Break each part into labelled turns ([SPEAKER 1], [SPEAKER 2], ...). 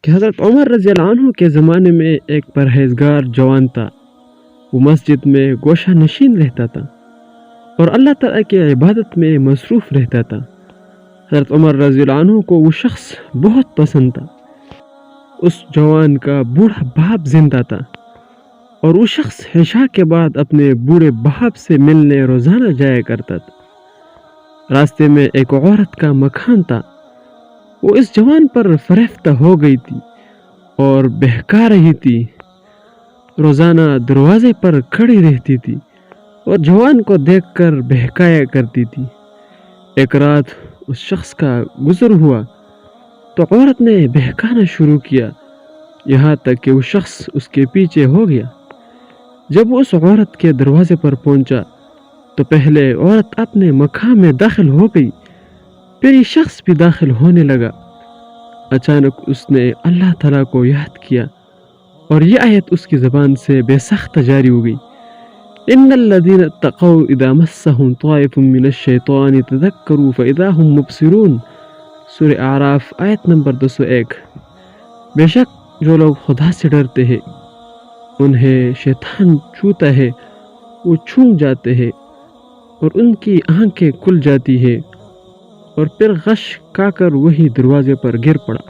[SPEAKER 1] کہ حضرت عمر رضی اللہ عنہ کے زمانے میں ایک پرہیزگار جوان تھا۔ وہ مسجد میں گوشہ نشین رہتا تھا اور اللہ تعالیٰ کی عبادت میں مصروف رہتا تھا۔ حضرت عمر رضی اللہ عنہ کو وہ شخص بہت پسند تھا۔ اس جوان کا بوڑھا باپ زندہ تھا اور وہ شخص عشاء کے بعد اپنے بوڑھے باپ سے ملنے روزانہ جایا کرتا تھا۔ راستے میں ایک عورت کا مکان تھا۔ وہ اس جوان پر فریفتہ ہو گئی تھی اور بہکا رہی تھی۔ روزانہ دروازے پر کھڑی رہتی تھی اور جوان کو دیکھ کر بہکایا کرتی تھی۔ ایک رات اس شخص کا گزر ہوا تو عورت نے بہکانا شروع کیا، یہاں تک کہ وہ شخص اس کے پیچھے ہو گیا۔ جب وہ اس عورت کے دروازے پر پہنچا تو پہلے عورت اپنے مکان میں داخل ہو گئی، پھر یہ شخص بھی داخل ہونے لگا۔ اچانک اس نے اللہ تعالیٰ کو یاد کیا اور یہ آیت اس کی زبان سے بے ساختہ جاری ہو گئی، ان الذین اتقوا اذا مسهم طائف من الشیطان تذکروا فاذا هم مبصرون، سورہ اعراف آیت نمبر 201۔ بے شک جو لوگ خدا سے ڈرتے ہیں انہیں شیطان چھوتا ہے، وہ چھوم جاتے ہیں اور ان کی آنکھیں کھل جاتی ہے، اور پھر غش کھا کر وہی دروازے پر گر پڑا۔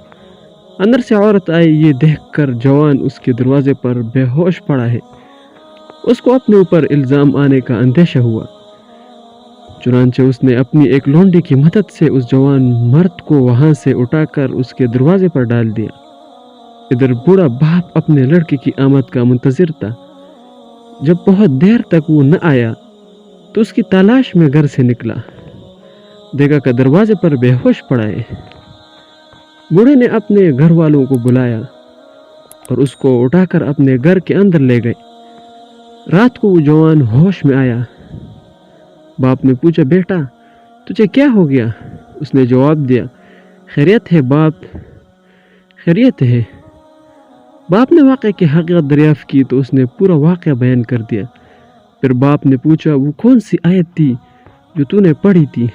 [SPEAKER 1] اندر سے عورت آئی، یہ دیکھ کر جوان اس کے دروازے پر بے ہوش پڑا ہے۔ اس کو اپنے اوپر الزام آنے کا اندیشہ ہوا، چنانچہ اس نے اپنی ایک لونڈی کی مدد سے اس جوان مرد کو وہاں سے اٹھا کر اس کے دروازے پر ڈال دیا۔ ادھر بوڑھا باپ اپنے لڑکے کی آمد کا منتظر تھا۔ جب بہت دیر تک وہ نہ آیا تو اس کی تلاش میں گھر سے نکلا، دیکھا کہ دروازے پر بے ہوش پڑا ہے۔ بوڑھے نے اپنے گھر والوں کو بلایا اور اس کو اٹھا کر اپنے گھر کے اندر لے گئے۔ رات کو وہ جوان ہوش میں آیا۔ باپ نے پوچھا، بیٹا تجھے کیا ہو گیا؟ اس نے جواب دیا، خیریت ہے باپ، خیریت ہے۔ باپ نے واقعے کی حقیقت دریافت کی تو اس نے پورا واقعہ بیان کر دیا۔ پھر باپ نے پوچھا، وہ کون سی آیت تھی جو تو نے پڑھی تھی؟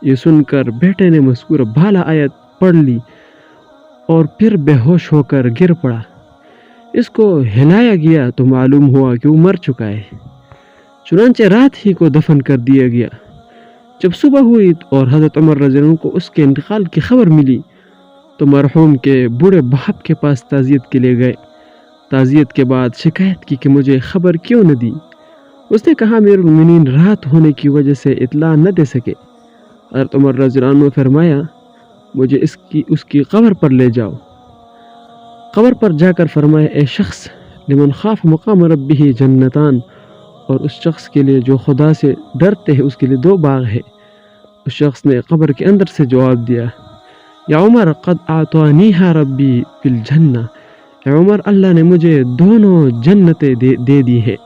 [SPEAKER 1] یہ سن کر بیٹے نے مذکورہ بالا آیت پڑھ لی اور پھر بے ہوش ہو کر گر پڑا۔ اس کو ہلایا گیا تو معلوم ہوا کہ وہ مر چکا ہے، چنانچہ رات ہی کو دفن کر دیا گیا۔ جب صبح ہوئی اور حضرت عمر رضی اللہ عنہ کو اس کے انتقال کی خبر ملی تو مرحوم کے بوڑھے باپ کے پاس تعزیت کے لیے گئے۔ تعزیت کے بعد شکایت کی کہ مجھے خبر کیوں نہ دی؟ اس نے کہا، امیر المومنین رات ہونے کی وجہ سے اطلاع نہ دے سکے۔ حضرت عمر رضی اللہ عنہ نے فرمایا، مجھے اس کی قبر پر لے جاؤ۔ قبر پر جا کر فرمایا، اے شخص، لمن خاف مقام ربہ جنتان، اور اس شخص کے لیے جو خدا سے ڈرتے ہیں اس کے لیے 2 باغ ہے۔ اس شخص نے قبر کے اندر سے جواب دیا، یا عمر قد اعطانیہا ربی فی الجنہ، اے عمر اللہ نے مجھے دونوں جنتیں دے دی ہے۔